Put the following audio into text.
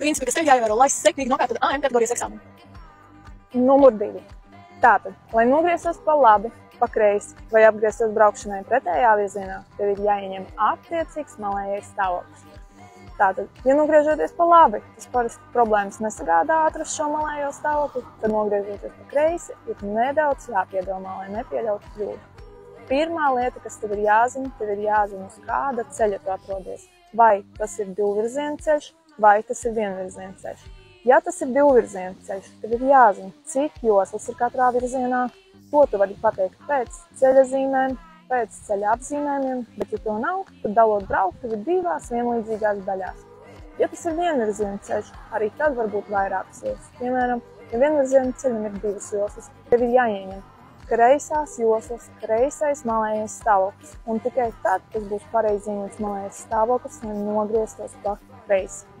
principi, kas tev jāievēro, lai sekmīgi nokāptu AM kategorijas eksāmenu? Numur 2. Tātad, lai nogrieztos pa labi, pa kreisi vai apgrieztos braukšanai pretējā virzienā, tev ir jāieņem attiecīgs malējais stāvoklis. Tātad, ja nogriežoties pa labi, tas parasti problēmas nesagādā atrast šo malējo stāvokli, tad nogriežoties pa kreisi ir nedaudz jāpiedomā, lai nepieļautu kļūdu. Pirmā lieta, kas tev ir jāzina, uz kāda ceļa tu atrodies. Vai tas ir divvirziena ceļš, vai tas ir vienvirziena ceļš. Ja tas ir divvirziena ceļš, tev ir jāzina, cik joslas ir katrā virzienā. To tu vari pateikt pēc ceļa zīmēm, pēc ceļa apzīmējumiem, bet ja to nav, tad dalot brauktuvi divās vienlīdzīgās daļās. Ja tas ir vienvirziena ceļš, arī tad var būt vairākas joslas. Piemēram, ja vienvirziena ceļam ir 2 joslas, tev ir jāieņem kreisās joslas, kreisais malējais stāvoklis, un tikai tad tas būs pareizi ieņemts malējais stāvoklis, lai nogrieztos pa kreisi.